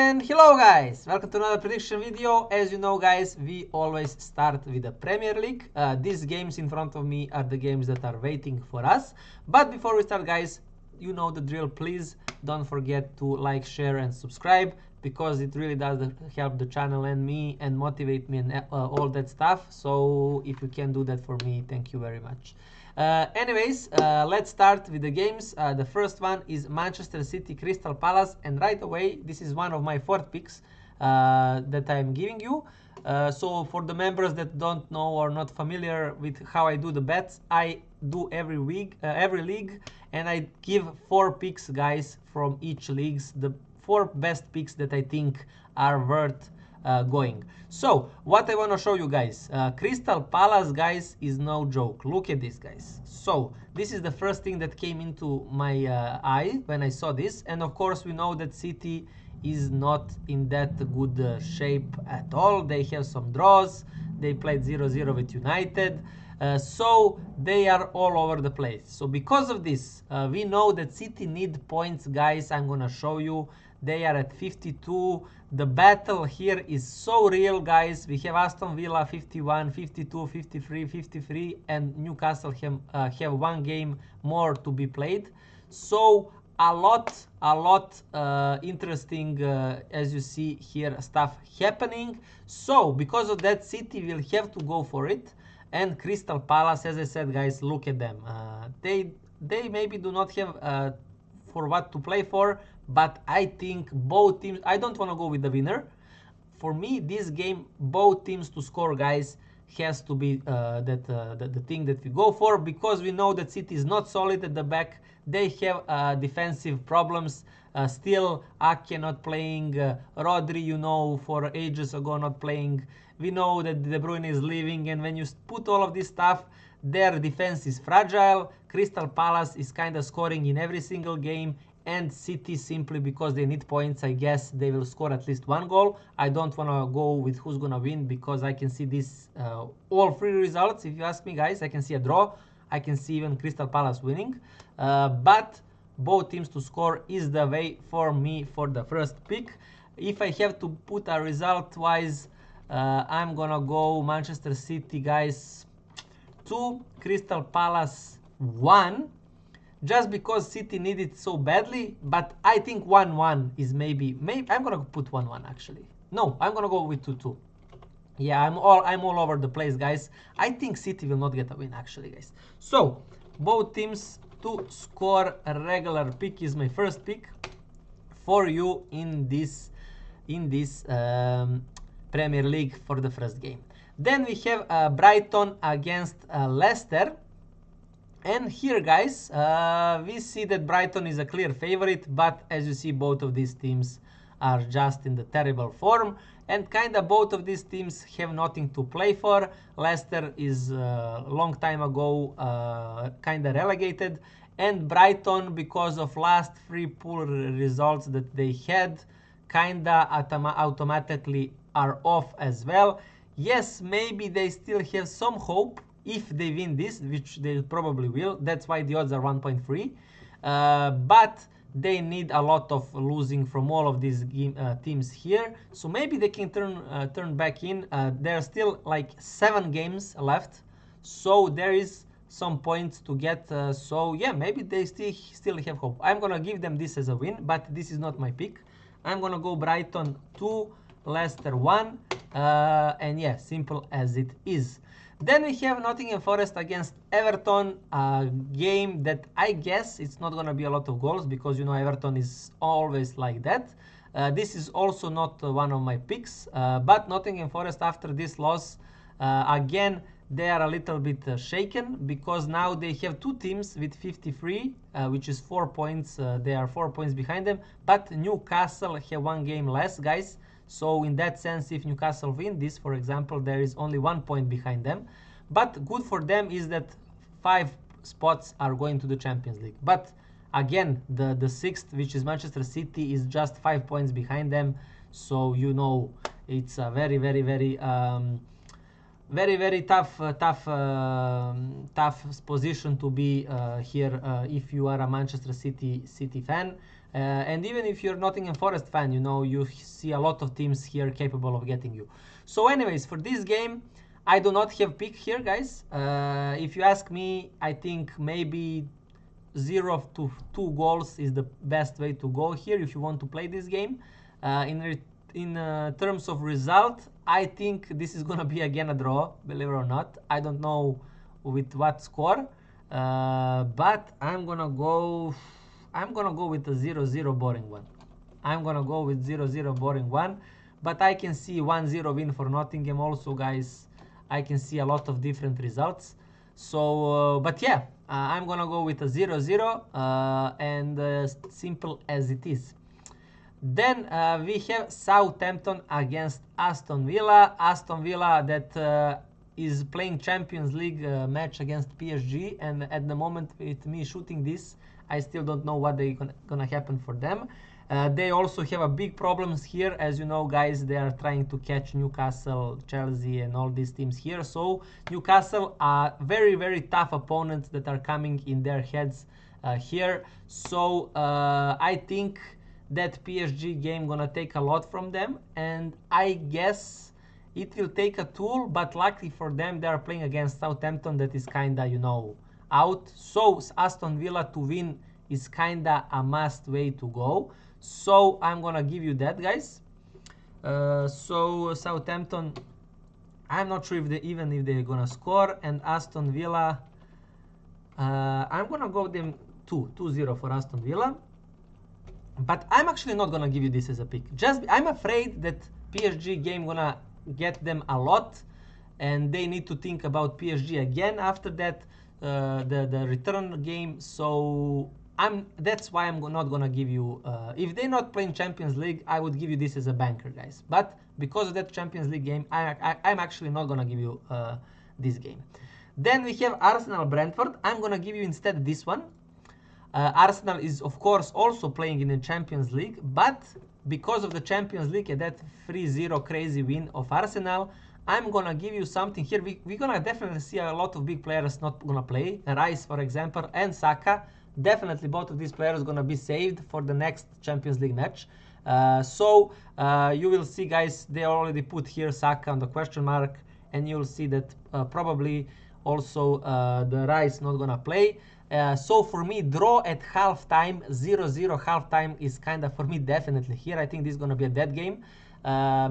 And hello guys, welcome to another prediction video. As you know guys, we always start with the Premier League. These games in front of me are the games that are waiting for us. But before we start guys, you know the drill. Please don't forget to like, share and subscribe, because it really does help the channel and me and motivate me and all that stuff. So if you can do that for me, thank you very much. Let's start with the games. The first one is Manchester City Crystal Palace, and right away this is one of my 4 picks that I'm giving you. So for the members that don't know or not familiar with how I do the bets, I do every week, every league, and I give 4 picks guys from each leagues, the 4 best picks that I think are worth going. So what I want to show you guys, Crystal Palace guys is no joke. Look at this guys. So this is the first thing that came into my eye when I saw this, and of course we know that City is not in that good shape at all. They have some draws, they played 0-0 with United, so they are all over the place. So because of this, we know that City need points guys. I'm gonna show you. They are at 52. The battle here is so real guys. We have Aston Villa 51, 52, 53, 53, and Newcastle have 1 game more to be played. So a lot interesting, as you see here, stuff happening. So because of that, City will have to go for it. And Crystal Palace, as I said guys, look at them. They maybe do not have for what to play for, but I think both teams, I don't want to go with the winner. For me, this game, both teams to score guys has to be the thing that we go for, because we know that City is not solid at the back. They have defensive problems. Still, Ake not playing, Rodri, you know, for ages ago not playing. We know that De Bruyne is leaving, and when you put all of this stuff, their defense is fragile. Crystal Palace is kind of scoring in every single game, and City, simply because they need points, I guess they will score at least 1 goal. I don't want to go with who's going to win, because I can see this all 3 results. If you ask me guys, I can see a draw. I can see even Crystal Palace winning. But both teams to score is the way for me for the first pick. If I have to put a result wise, I'm going to go Manchester City guys 2, Crystal Palace 1. Just because City need it so badly, but I think 1-1 is maybe I'm gonna put 1-1 actually. No, I'm gonna go with 2-2. Yeah, I'm all over the place, guys. I think City will not get a win actually, guys. So both teams to score. A regular pick is my first pick for you in this Premier League for the first game. Then we have Brighton against Leicester. And here guys, we see that Brighton is a clear favorite, but as you see, both of these teams are just in the terrible form, and kinda both of these teams have nothing to play for. Leicester is a long time ago kinda relegated, and Brighton, because of last 3 poor results that they had, kinda automatically are off as well. Yes, maybe they still have some hope if they win this, which they probably will. That's why the odds are 1.3. But they need a lot of losing from all of these teams here. So maybe they can turn back in. There are still like 7 games left. So there is some points to get. So yeah, maybe they still have hope. I'm going to give them this as a win, but this is not my pick. I'm going to go Brighton 2, Leicester 1. And yeah, simple as it is. Then we have Nottingham Forest against Everton, a game that I guess it's not going to be a lot of goals, because you know Everton is always like that. This is also not one of my picks, but Nottingham Forest, after this loss, again, they are a little bit shaken, because now they have 2 teams with 53, which is 4 points. They are 4 points behind them, but Newcastle have 1 game less, guys. So in that sense, if Newcastle win this, for example, there is only 1 point behind them. But good for them is that 5 spots are going to the Champions League. But again, the 6th, which is Manchester City, is just 5 points behind them. So you know it's a very tough position to be here if you are a Manchester City fan. And even if you're Nottingham Forest fan, you know, you see a lot of teams here capable of getting you. So anyways, for this game, I do not have pick here, guys. If you ask me, I think maybe 0 to 2 goals is the best way to go here if you want to play this game. In terms of result, I think this is gonna be again a draw, believe it or not. I don't know with what score, but I'm gonna go with a 0-0 boring one. I'm gonna go with 0-0 boring one, but I can see 1-0 win for Nottingham also, guys. I can see a lot of different results. So, but yeah, I'm gonna go with a 0-0 and simple as it is. Then we have Southampton against Aston Villa. Aston Villa that is playing Champions League match against PSG, and at the moment with me shooting this, I still don't know what they gonna happen for them. They also have a big problems here, as you know, guys. They are trying to catch Newcastle, Chelsea, and all these teams here. So Newcastle are very, very tough opponents that are coming in their heads here. So I think that PSG game gonna take a lot from them, and I guess it will take a tool, but luckily for them, they are playing against Southampton that is kinda, you know, out. So Aston Villa to win is kinda a must way to go. So I'm gonna give you that, guys. So Southampton, I'm not sure if they're gonna score, and Aston Villa, I'm gonna go them 2-0 for Aston Villa. But I'm actually not gonna give you this as a pick. I'm afraid that PSG game gonna get them a lot, and they need to think about PSG again after that, the return game. So that's why I'm not gonna give you. If they're not playing Champions League, I would give you this as a banker, guys. But because of that Champions League game, I'm actually not gonna give you this game. Then we have Arsenal Brentford. I'm gonna give you instead this one. Arsenal is, of course, also playing in the Champions League, but because of the Champions League and that 3-0 crazy win of Arsenal, I'm gonna give you something here. We're gonna definitely see a lot of big players not gonna play. Rice, for example, and Saka. Definitely both of these players gonna be saved for the next Champions League match. So you will see, guys, they already put here Saka on the question mark, and you'll see that probably also the Rice not gonna play. So for me, draw at halftime, 0-0 halftime is kind of, for me, definitely here. I think this is going to be a dead game.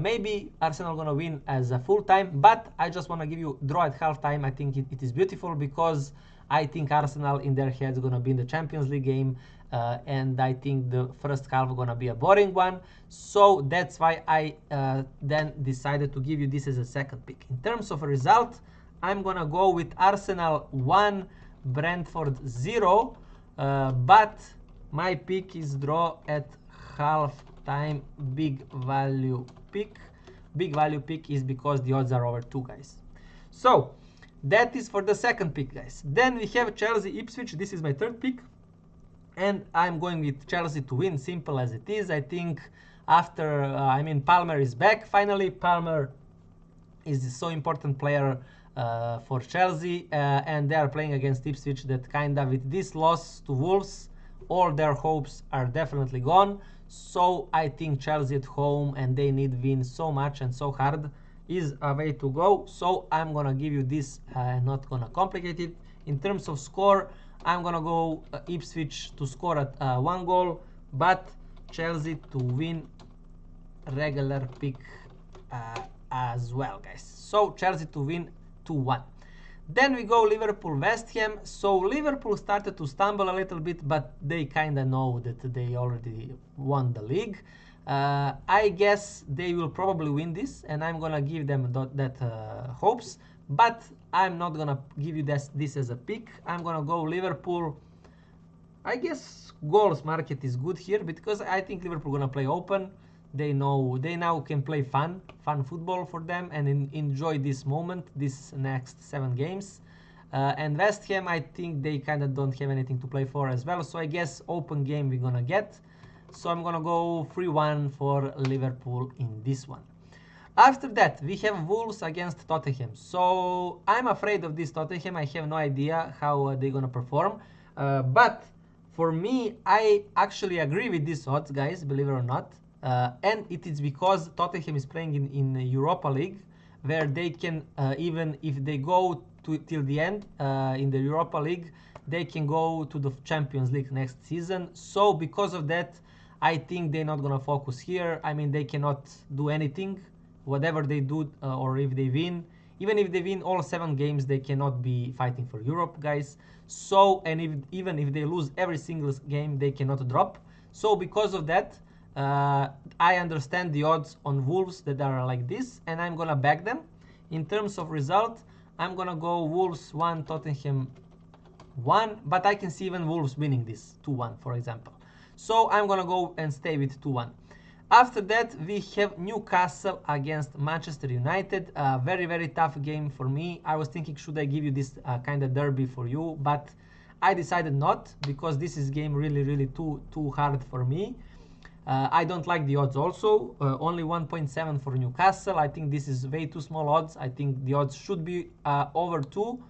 Maybe Arsenal going to win as a full time, but I just want to give you draw at halftime. I think it is beautiful because I think Arsenal in their heads going to be in the Champions League game, and I think the first half going to be a boring one. So that's why I then decided to give you this as a second pick. In terms of a result, I'm going to go with Arsenal 1, Brentford 0, but my pick is draw at half time. Big value pick. Big value pick is because the odds are over 2, guys. So that is for the second pick, guys. Then we have Chelsea Ipswich. This is my third pick, and I'm going with Chelsea to win, simple as it is. I think after Palmer is back finally. Palmer is a so important player for Chelsea, and they are playing against Ipswich that kind of, with this loss to Wolves, all their hopes are definitely gone. So I think Chelsea at home, and they need win so much and so hard, is a way to go. So I'm gonna give you this, not gonna complicate it. In terms of score, I'm gonna go Ipswich to score at 1 goal, but Chelsea to win, regular pick as well, guys. So Chelsea to win 2-1. Then we go Liverpool-West Ham. So Liverpool started to stumble a little bit, but they kind of know that they already won the league. I guess they will probably win this, and I'm gonna give them that hopes. But I'm not gonna give you this as a pick. I'm gonna go Liverpool. I guess goals market is good here because I think Liverpool gonna play open. They know they now can play fun football for them and enjoy this moment, this next 7 games. And West Ham, I think they kind of don't have anything to play for as well. So I guess open game we're gonna get. So I'm gonna go 3-1 for Liverpool in this one. After that, we have Wolves against Tottenham. So I'm afraid of this Tottenham. I have no idea how they're gonna perform. But For me, I actually agree with these odds, guys, believe it or not. And it is because Tottenham is playing in Europa League, where they can, even if they go till the end in the Europa League, they can go to the Champions League next season. So because of that, I think they're not going to focus here. I mean, they cannot do anything. Whatever they do, or if they win, even if they win all 7 games, they cannot be fighting for Europe, guys. So, and even if they lose every single game, they cannot drop. So because of that, I understand the odds on Wolves that are like this, and I'm gonna back them. In terms of result, I'm gonna go Wolves 1, Tottenham 1, but I can see even Wolves winning this 2-1, for example. So I'm gonna go and stay with 2-1. After that, we have Newcastle against Manchester United. Very, very tough game for me. I was thinking, should I give you this kind of derby for you? But I decided not, because this is game really, really too hard for me. I don't like the odds also. Only 1.7 for Newcastle. I think this is way too small odds. I think the odds should be over 2,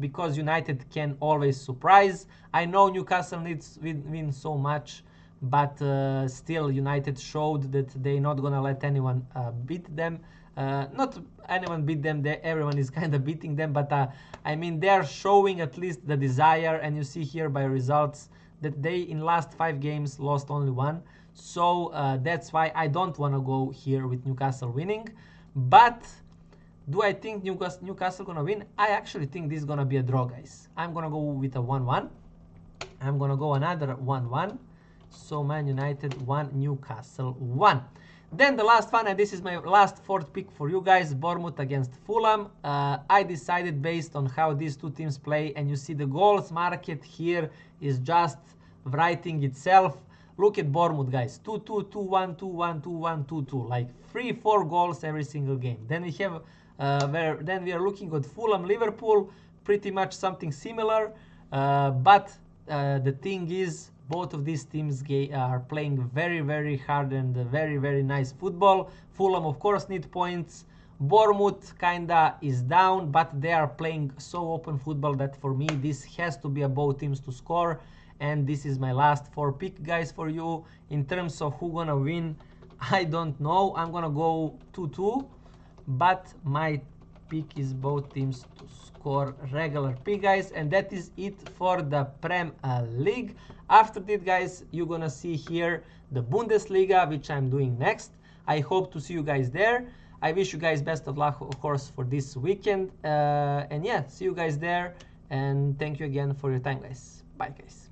because United can always surprise. I know Newcastle needs win so much, but still United showed that they're not gonna let anyone beat them. Not anyone beat them, everyone is kind of beating them, but I mean, they are showing at least the desire, and you see here by results that they in last 5 games lost only 1. So that's why I don't want to go here with Newcastle winning. But do I think Newcastle gonna win? I actually think this is gonna be a draw, guys. I'm gonna go with a 1-1. I'm gonna go another 1-1. So Man United 1, Newcastle 1. Then the last one, and this is my last 4th pick for you guys, Bournemouth against Fulham. I decided based on how these two teams play, and you see the goals market here is just writing itself. Look at Bournemouth, guys. 2-2, 2-1, 2-1, 2-1, 2-2. Like 3-4 goals every single game. Then we have then we are looking at Fulham, Liverpool, pretty much something similar. But the thing is, both of these teams are playing very, very hard and very, very nice football. Fulham, of course, need points. Bournemouth kinda is down, but they are playing so open football that for me, this has to be a both teams to score. And this is my last 4 pick, guys, for you. In terms of who gonna win, I don't know. I'm gonna go 2-2, but my pick is both teams to score regular pick, guys. And that is it for the Prem League. After that, guys, you're gonna see here the Bundesliga, which I'm doing next. I hope to see you guys there. I wish you guys best of luck, of course, for this weekend. And yeah, see you guys there. And thank you again for your time, guys. Bye, guys.